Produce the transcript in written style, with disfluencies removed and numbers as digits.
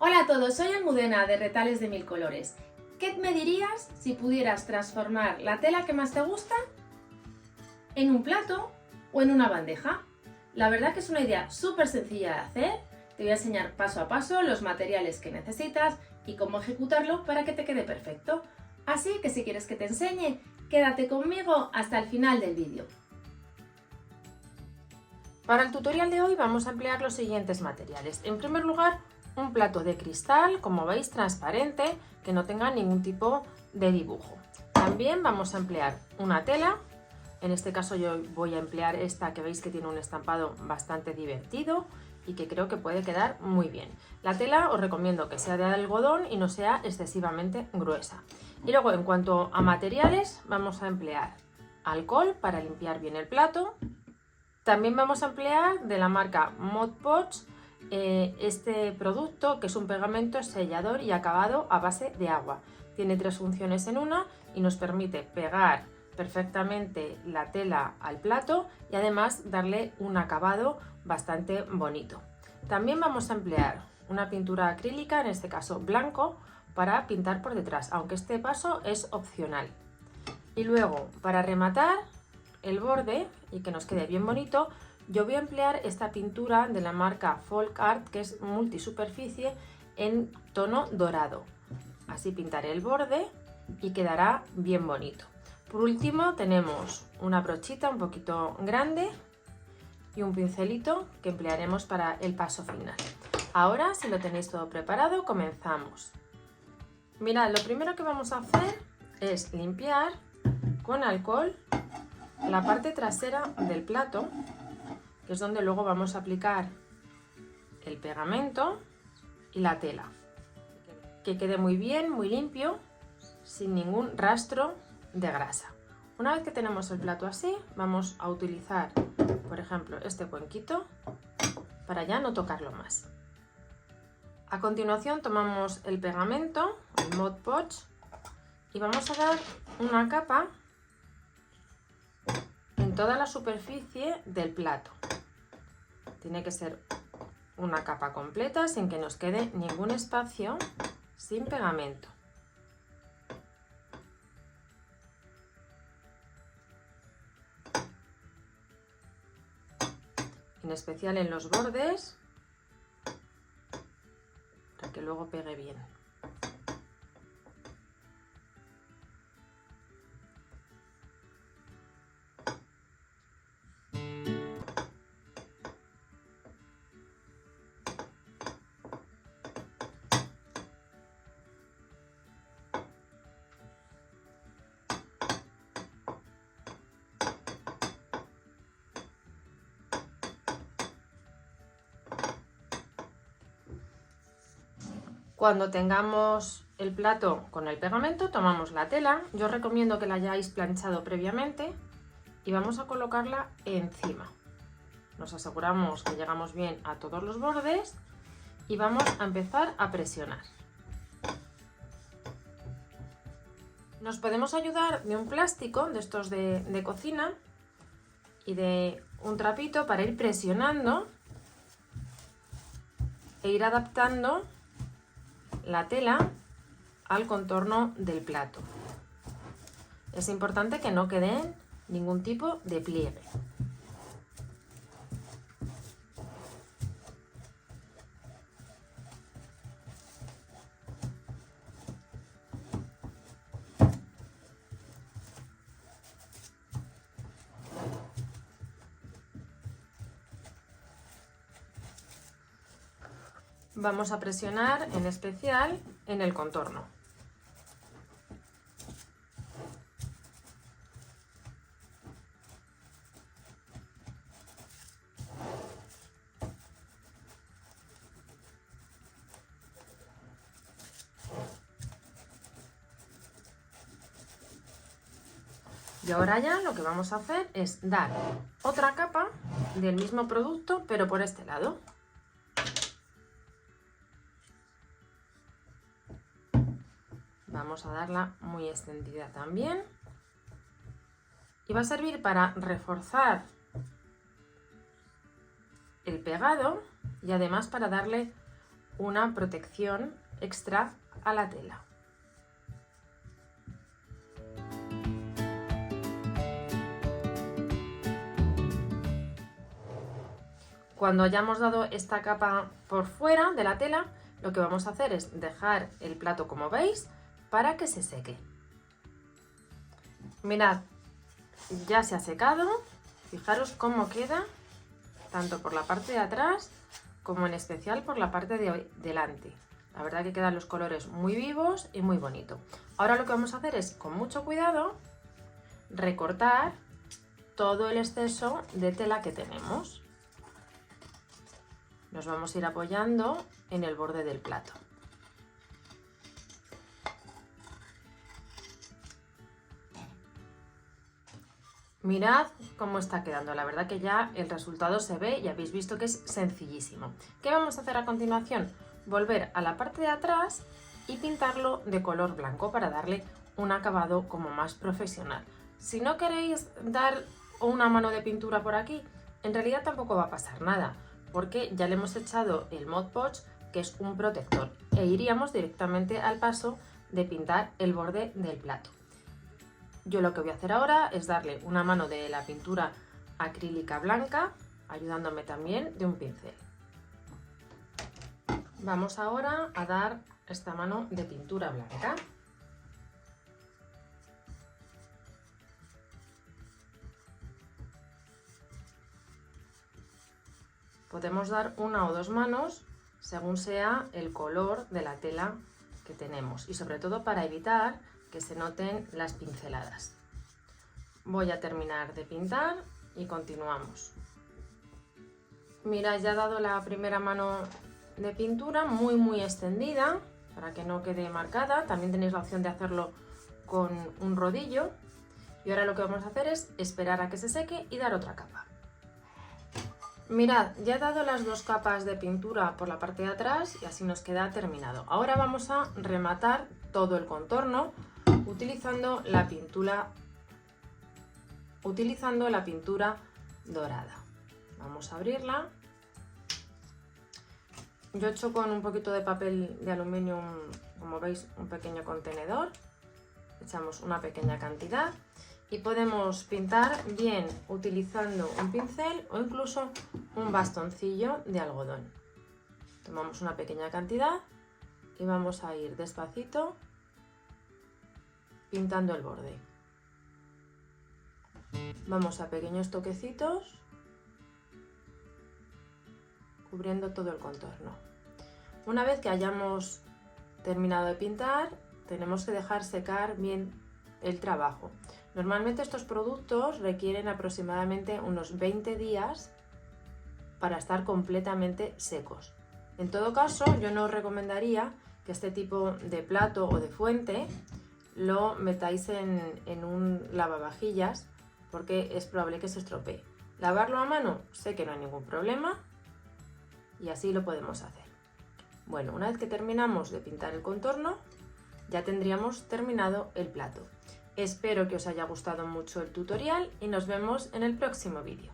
Hola a todos, soy Almudena de Retales de Mil Colores. ¿Qué me dirías si pudieras transformar la tela que más te gusta en un plato o en una bandeja? La verdad que es una idea súper sencilla de hacer. Te voy a enseñar paso a paso los materiales que necesitas y cómo ejecutarlo para que te quede perfecto. Así que si quieres que te enseñe, quédate conmigo hasta el final del vídeo. Para el tutorial de hoy vamos a emplear los siguientes materiales. En primer lugar, un plato de cristal, como veis, transparente, que no tenga ningún tipo de dibujo. También vamos a emplear una tela. En este caso yo voy a emplear esta que veis que tiene un estampado bastante divertido y que creo que puede quedar muy bien. La tela os recomiendo que sea de algodón y no sea excesivamente gruesa. Y luego, en cuanto a materiales, vamos a emplear alcohol para limpiar bien el plato. También vamos a emplear de la marca Mod Podge este producto, que es un pegamento sellador y acabado a base de agua. Tiene 3 funciones en una y nos permite pegar perfectamente la tela al plato y además darle un acabado bastante bonito. También vamos a emplear una pintura acrílica, en este caso blanco, para pintar por detrás, aunque este paso es opcional. Y luego, para rematar el borde y que nos quede bien bonito, yo voy a emplear esta pintura de la marca Folk Art, que es multisuperficie en tono dorado. Así pintaré el borde y quedará bien bonito. Por último, tenemos una brochita un poquito grande y un pincelito que emplearemos para el paso final. Ahora, si lo tenéis todo preparado, comenzamos. Mirad, lo primero que vamos a hacer es limpiar con alcohol la parte trasera del plato, que es donde luego vamos a aplicar el pegamento y la tela. Que quede muy bien, muy limpio, sin ningún rastro de grasa. Una vez que tenemos el plato así, vamos a utilizar, por ejemplo, este cuenquito para ya no tocarlo más. A continuación tomamos el pegamento, el Mod Podge, y vamos a dar una capa en toda la superficie del plato. Tiene que ser una capa completa sin que nos quede ningún espacio sin pegamento. En especial en los bordes, para que luego pegue bien. Cuando tengamos el plato con el pegamento, tomamos la tela. Yo os recomiendo que la hayáis planchado previamente y vamos a colocarla encima. Nos aseguramos que llegamos bien a todos los bordes y vamos a empezar a presionar. Nos podemos ayudar de un plástico de estos de cocina y de un trapito para ir presionando e ir adaptando la tela al contorno del plato. Es importante que no quede ningún tipo de pliegue. Vamos a presionar en especial en el contorno. Y ahora ya lo que vamos a hacer es dar otra capa del mismo producto, pero por este lado. Vamos a darla muy extendida también. Y va a servir para reforzar el pegado y además para darle una protección extra a la tela. Cuando hayamos dado esta capa por fuera de la tela, lo que vamos a hacer es dejar el plato, como veis, para que se seque. Mirad, ya se ha secado. Fijaros cómo queda, tanto por la parte de atrás como en especial por la parte de delante. La verdad que quedan los colores muy vivos y muy bonito. Ahora lo que vamos a hacer es, con mucho cuidado, recortar todo el exceso de tela que tenemos. Nos vamos a ir apoyando en el borde del plato. Mirad cómo está quedando, la verdad que ya el resultado se ve y habéis visto que es sencillísimo. ¿Qué vamos a hacer a continuación? Volver a la parte de atrás y pintarlo de color blanco para darle un acabado como más profesional. Si no queréis dar una mano de pintura por aquí, en realidad tampoco va a pasar nada, porque ya le hemos echado el Mod Podge, que es un protector, e iríamos directamente al paso de pintar el borde del plato. Yo lo que voy a hacer ahora es darle una mano de la pintura acrílica blanca, ayudándome también de un pincel. Vamos ahora a dar esta mano de pintura blanca. Podemos dar una o dos manos según sea el color de la tela que tenemos y sobre todo para evitar que se noten las pinceladas. Voy a terminar de pintar y continuamos. Mira, ya he dado la primera mano de pintura muy extendida para que no quede marcada. También tenéis la opción de hacerlo con un rodillo. Y ahora lo que vamos a hacer es esperar a que se seque y dar otra capa. Mirad, ya he dado las dos capas de pintura por la parte de atrás y así nos queda terminado. Ahora vamos a rematar todo el contorno utilizando la pintura dorada. Vamos a abrirla. Yo he hecho con un poquito de papel de aluminio, como veis, un pequeño contenedor. Echamos una pequeña cantidad. Y podemos pintar bien utilizando un pincel o incluso un bastoncillo de algodón. Tomamos una pequeña cantidad y vamos a ir despacito pintando el borde. Vamos a pequeños toquecitos, cubriendo todo el contorno. Una vez que hayamos terminado de pintar, tenemos que dejar secar bien el trabajo. Normalmente estos productos requieren aproximadamente unos 20 días para estar completamente secos. En todo caso, yo no os recomendaría que este tipo de plato o de fuente lo metáis en un lavavajillas porque es probable que se estropee. Lavarlo a mano, sé que no hay ningún problema y así lo podemos hacer. Bueno, una vez que terminamos de pintar el contorno, ya tendríamos terminado el plato. Espero que os haya gustado mucho el tutorial y nos vemos en el próximo vídeo.